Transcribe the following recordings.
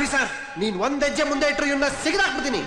Officer, ನೀನ್ ಒಂದ್ ಹೆಜ್ಜೆ ಮುಂದೆ ಇಟ್ಟರು ಇವನ್ನ ಸಿಗದಾಕ್ಬಿಡ್ತೀನಿ.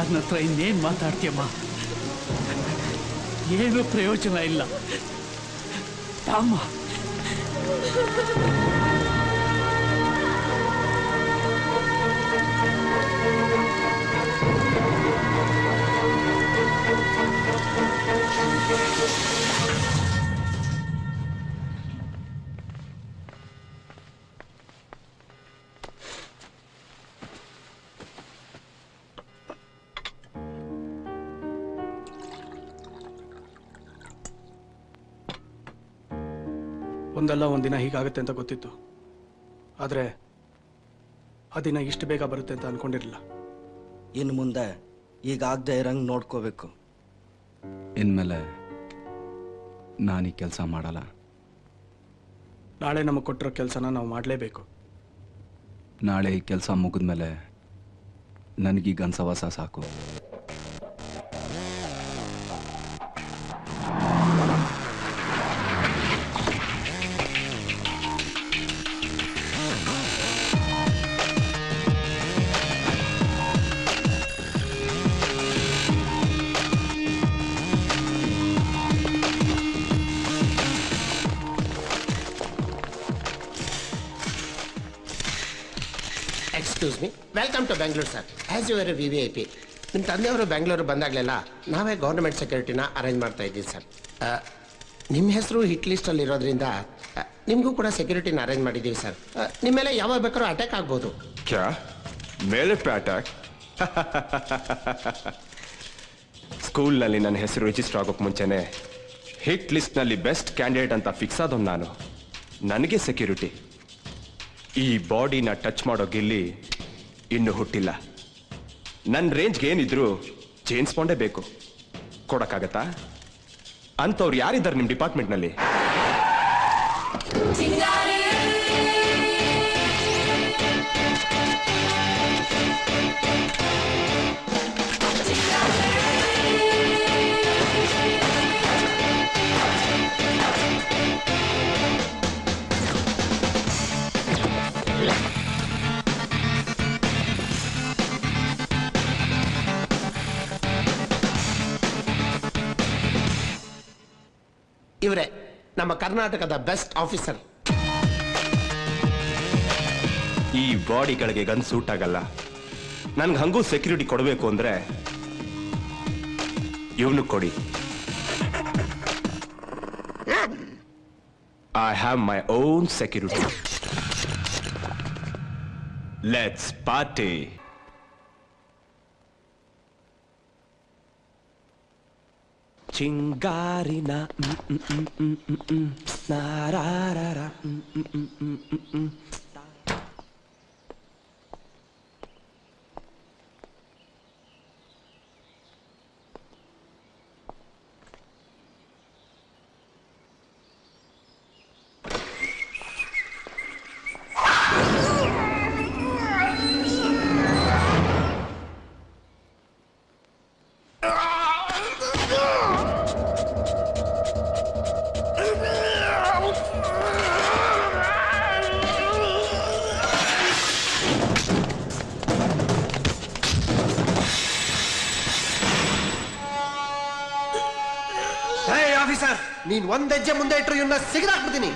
ನನ್ನ ಹತ್ರ ಇನ್ನೇನು ಮಾತಾಡ್ತೀಯಮ್ಮ? ಏನು ಪ್ರಯೋಜನ ಇಲ್ಲ. ತಾಮ್ಮ ಒಂದಲ್ಲ ಒಂದಿನ ಹೀಗಾಗುತ್ತೆ ಅಂತ ಗೊತ್ತಿತ್ತು. ಆದರೆ ಆ ದಿನ ಇಷ್ಟು ಬೇಗ ಬರುತ್ತೆ ಅಂತ ಅನ್ಕೊಂಡಿರಲಿಲ್ಲ. ಇನ್ನು ಮುಂದೆ ಈಗಾಗದೆ ಇರಂಗೆ ನೋಡ್ಕೋಬೇಕು. ಇನ್ಮೇಲೆ ನಾನೀ ಕೆಲಸ ಮಾಡಲ್ಲ. ನಾಳೆ ನಮಗೆ ಕೊಟ್ಟಿರೋ ಕೆಲಸನ ನಾವು ಮಾಡಲೇಬೇಕು. ನಾಳೆ ಈ ಕೆಲಸ ಮುಗಿದ್ಮೇಲೆ ನನಗೀಗ ಅನ್ಸವಾಸ ಸಾಕು. Excuse me, welcome to Bengaluru sir. As you are V V I P, ನಿಮ್ಮ ತಂದೆಯವರು ಬೆಂಗಳೂರು ಬಂದಾಗಲೆಲ್ಲ ನಾವೇ ಗೌರ್ಮೆಂಟ್ ಸೆಕ್ಯೂರಿಟಿನ ಅರೇಂಜ್ ಮಾಡ್ತಾ ಇದ್ದೀವಿ ಸರ್. ನಿಮ್ಮ ಹೆಸರು ಹಿಟ್ ಲಿಸ್ಟಲ್ಲಿ ಇರೋದ್ರಿಂದ ನಿಮಗೂ ಕೂಡ ಸೆಕ್ಯೂರಿಟಿನ ಅರೇಂಜ್ ಮಾಡಿದ್ದೀವಿ ಸರ್. ನಿಮ್ಮ ಮೇಲೆ ಯಾವಾಗ ಬೇಕಾದ್ರೂ ಅಟ್ಯಾಕ್ ಆಗ್ಬೋದು. ಕ್ಯಾ ಮೇಲೆ ಪೇ ಅಟ್ಯಾಕ್? ಸ್ಕೂಲ್ನಲ್ಲಿ ನನ್ನ ಹೆಸರು ರಿಜಿಸ್ಟರ್ ಆಗೋಕ್ಕೆ ಮುಂಚೆನೆ ಹಿಟ್ ಲಿಸ್ಟ್ನಲ್ಲಿ ಬೆಸ್ಟ್ ಕ್ಯಾಂಡಿಡೇಟ್ ಅಂತ ಫಿಕ್ಸ್ ಆದವ್ ನಾನು. ನನಗೆ ಸೆಕ್ಯೂರಿಟಿ. ಈ ಬಾಡಿನ ಟಚ್ ಮಾಡೋ ಗಿಲ್ಲಿ ಇನ್ನೂ ಹುಟ್ಟಿಲ್ಲ. ನನ್ನ ರೇಂಜ್ಗೆ ಏನಿದ್ರು ಜೇಮ್ಸ್ ಬಾಂಡೇ ಬೇಕು. ಕೊಡಕ್ಕಾಗತ್ತಾ? ಅಂಥವ್ರು ಯಾರಿದ್ದಾರೆ ನಿಮ್ಮ ಡಿಪಾರ್ಟ್ಮೆಂಟ್ನಲ್ಲಿ? ಇವರೇ ನಮ್ಮ ಕರ್ನಾಟಕದ ಬೆಸ್ಟ್ ಆಫೀಸರ್. ಈ ಬಾಡಿಗಳಿಗೆ ಗನ್ ಸೂಟ್ ಆಗಲ್ಲ. ನನ್ಗೆ ಹಂಗೂ ಸೆಕ್ಯೂರಿಟಿ ಕೊಡಬೇಕು ಅಂದ್ರೆ ಇವನು ಕೊಡಿ. I have my own security. Let's party. ಚಿಂಗಾರಿನ ನಾರಾರ ಆಫೀಸರ್, ನೀನ್ ಒಂದ್ ಹೆಜ್ಜೆ ಮುಂದೆ ಇಟ್ಟರು ಇವನ್ನ ಸಿಗದಾಕ್ಬಿಡ್ತೀನಿ.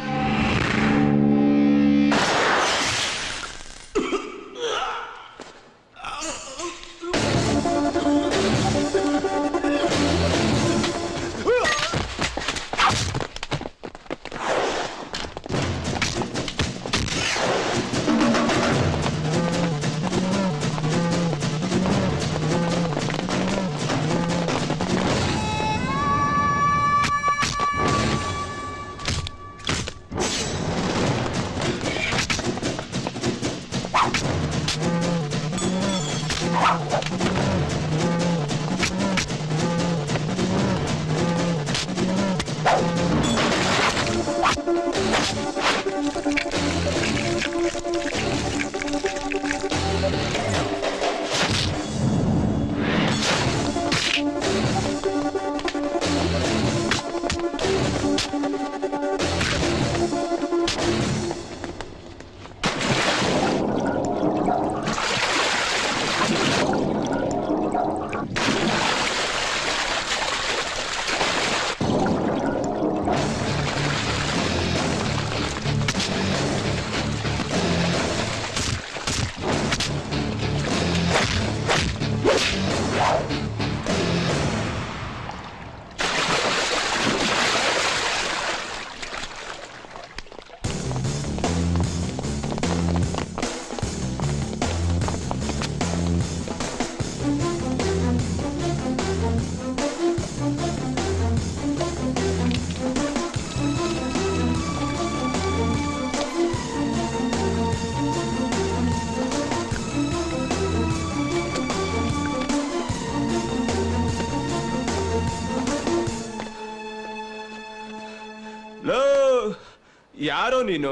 ಯಾರೋ ನೀನು?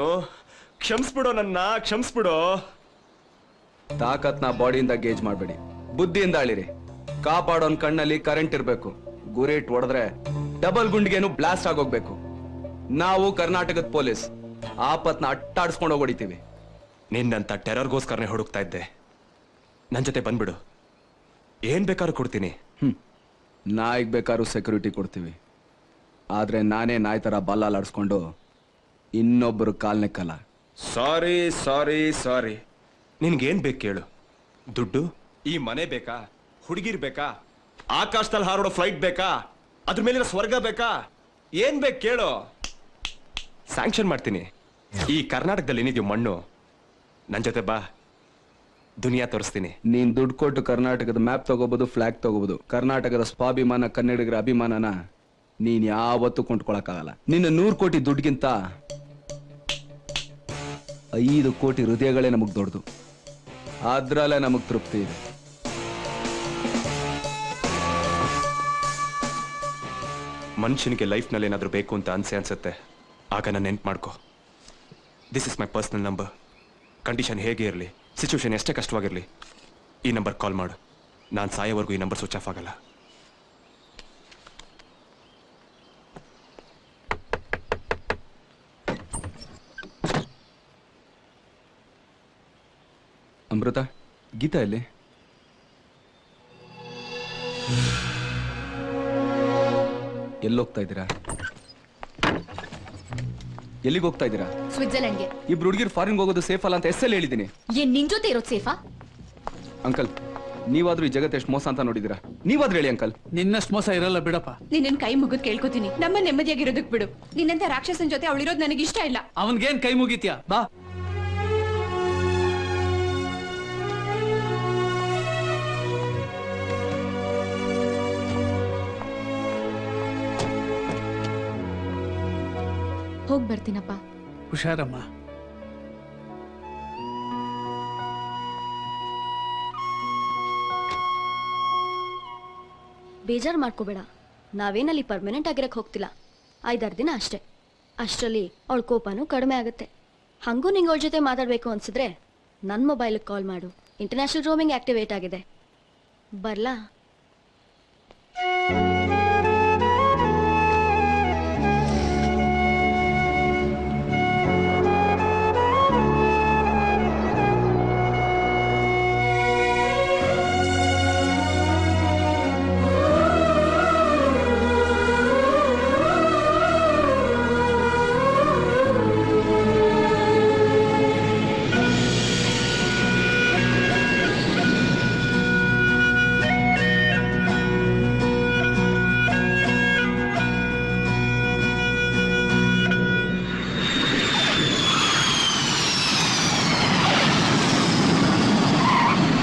ಕ್ಷಮಿಸ್ಬಿಡೋ, ನನ್ನ ಕ್ಷಮಿಸ್ಬಿಡೋ. ತಾಕತ್ನ ಬಾಡಿಯಿಂದ ಗೇಜ್ ಮಾಡಬೇಡಿ, ಬುದ್ಧಿಯಿಂದ ಆಳಿರಿ. ಕಾಪಾಡೋನ್ ಕಣ್ಣಲ್ಲಿ ಕರೆಂಟ್ ಇರಬೇಕು. ಗುರೇಟ್ ಹೊಡೆದ್ರೆ ಡಬಲ್ ಗುಂಡಿಗೆನು ಬ್ಲಾಸ್ಟ್ ಆಗೋಗ್ಬೇಕು. ನಾವು ಕರ್ನಾಟಕದ ಪೊಲೀಸ್ ಆಪತ್ನ ಅಟ್ಟಾಡ್ಸ್ಕೊಂಡು ಹೊಡಿತೀವಿ. ನಿನ್ನಂತ ಟೆರರ್ಗೋಸ್ಕರನೇ ಹುಡುಕ್ತಾ ಇದ್ದೆ. ನನ್ನ ಜೊತೆ ಬಂದ್ಬಿಡು, ಏನ್ ಬೇಕಾದ್ರೂ ಕೊಡ್ತೀನಿ. ನಾಯಿಗೆ ಬೇಕಾದ್ರೂ ಸೆಕ್ಯೂರಿಟಿ ಕೊಡ್ತೀವಿ. ಆದ್ರೆ ನಾನೇ ನಾಯಿ ತರ ಬಲ್ಲಾಲಾಡ್ಸ್ಕೊಂಡು ಇನ್ನೊಬ್ಬರು ಕಾಲ್ನೆಕ್ಕಲ್ಲ. ಸಾರಿ ಸಾರಿ ಸಾರಿ. ನಿನ್ಗೇನ್ ಬೇಕು ಕೇಳು? ದುಡ್ಡು? ಈ ಮನೆ ಬೇಕಾ? ಹುಡುಗಿರ್ ಬೇಕಾ? ಆಕಾಶದಲ್ಲಿ ಹಾರೋಡೋ ಫ್ಲೈಟ್ ಬೇಕಾ? ಅದ್ರ ಮೇಲಿರೋ ಸ್ವರ್ಗ ಬೇಕಾ? ಏನ್ ಬೇಕು ಕೇಳು, ಸ್ಯಾಂಕ್ಷನ್ ಮಾಡ್ತೀನಿ. ಈ ಕರ್ನಾಟಕದಲ್ಲಿ ಏನಿದೆಯೋ ಮಣ್ಣು, ನನ್ ಜೊತೆ ಬಾ, ದುನಿಯಾ ತೋರಿಸ್ತೀನಿ. ನೀನ್ ದುಡ್ಡು ಕೊಟ್ಟು ಕರ್ನಾಟಕದ ಮ್ಯಾಪ್ ತಗೋಬಹುದು, ಫ್ಲಾಗ್ ತಗೋಬಹುದು. ಕರ್ನಾಟಕದ ಸ್ವಾಭಿಮಾನ, ಕನ್ನಡಿಗರ ಅಭಿಮಾನನ ನೀನ್ ಯಾವತ್ತೂ ಕೊಂಡ್ಕೊಳಕ್ಕಾಗಲ್ಲ. ನಿನ್ನ 100 ಕೋಟಿ ದುಡ್ಡಿಗಿಂತ 5 ಕೋಟಿ ಹೃದಯಗಳೇ ನಮಗ್ ದೊಡ್ಡದು. ಅದ್ರಲ್ಲೇ ನಮಗ್ ತೃಪ್ತಿ ಇದೆ. ಮನುಷ್ಯನಿಗೆ ಲೈಫ್ನಲ್ಲಿ ಏನಾದರೂ ಬೇಕು ಅಂತ ಅನ್ಸುತ್ತೆ, ಆಗ ನಾನು ನೆನ್ಪು ಮಾಡ್ಕೊ. This is my personal number. Condition ಹೇಗೆ ಇರಲಿ, ಸಿಚುವೇಶನ್ ಎಷ್ಟೇ ಕಷ್ಟವಾಗಿರಲಿ, ಈ ನಂಬರ್ ಕಾಲ್ ಮಾಡು. ನಾನು ಸಾಯೋವರೆಗೂ ಈ ನಂಬರ್ ಸ್ವಿಚ್ ಆಫ್ ಆಗಲ್ಲ. ಅಮೃತ, ಗೀತಾ ಎಲ್ಲಿ? ಎಲ್ಲೋಗ್ತಾ ಇದ್ದೀರಾ? ಎಲ್ಲಿಗೆ ಹೋಗ್ತಾ ಇದ್ದೀರಾ? ಸ್ವಿಟ್ಜರ್ಲೆಂಡ್ಗೆ. ಇಬ್ರು ಹುಡುಗಿರು ಫಾರಿನ್ ಹೋಗೋದು ಸೇಫ್ ಅಲ್ಲ ಅಂತ ಎಸ್ಸಲ್ಲಿ ಹೇಳಿದ್ದೀನಿ. ಏನ್ ನಿನ್ ಜೊತೆ ಇರೋದು ಸೇಫಾ? ಅಂಕಲ್, ನೀವಾದ್ರೂ ಈ ಜಗತ್ತು ಎಷ್ಟು ಮೋಸ ಅಂತ ನೋಡಿದಿರಾ? ನೀವಾದ್ರೂ ಹೇಳಿ ಅಂಕಲ್. ನಿನ್ನಷ್ಟು ಮೋಸ ಇರಲ್ಲ ಬಿಡಪ್ಪ. ನಿನ್ನ ಕೈ ಮುಗಿದ್ ಕೇಳ್ಕೊತೀನಿ, ನಮ್ಮ ನೆಮ್ಮದಿಯಾಗಿರೋದಕ್ ಬಿಡು. ನಿನ್ನಂತ ರಾಕ್ಷಸನ ಜೊತೆ ಅವಳಿರೋದು ನನಗೆ ಇಷ್ಟ ಇಲ್ಲ. ಅವನ್ಗೇನ್ ಕೈ ಮುಗಿತ್ಯಾ? ಬಾ. ಹೋಗ್ ಬರ್ತೀನಪ್ಪ. ಹುಷಾರಮ್ಮ. ಬೇಜಾರು ಮಾಡ್ಕೋಬೇಡ, ನಾವೇನಲ್ಲಿ ಪರ್ಮನೆಂಟ್ ಆಗಿರಕ್ಕೆ ಹೋಗ್ತಿಲ್ಲ. 5-6 ದಿನ ಅಷ್ಟೇ. ಅಷ್ಟರಲ್ಲಿ ಅವಳ ಕೋಪನೂ ಕಡಿಮೆ ಆಗುತ್ತೆ. ಹಂಗೂ ನಿಂಗೆ ಅವಳ ಜೊತೆ ಮಾತಾಡಬೇಕು ಅನ್ಸಿದ್ರೆ ನನ್ನ ಮೊಬೈಲಿಗೆ ಕಾಲ್ ಮಾಡು. ಇಂಟರ್ನ್ಯಾಷನಲ್ ರೋಮಿಂಗ್ ಆಕ್ಟಿವೇಟ್ ಆಗಿದೆ. ಬರ್ಲಾ?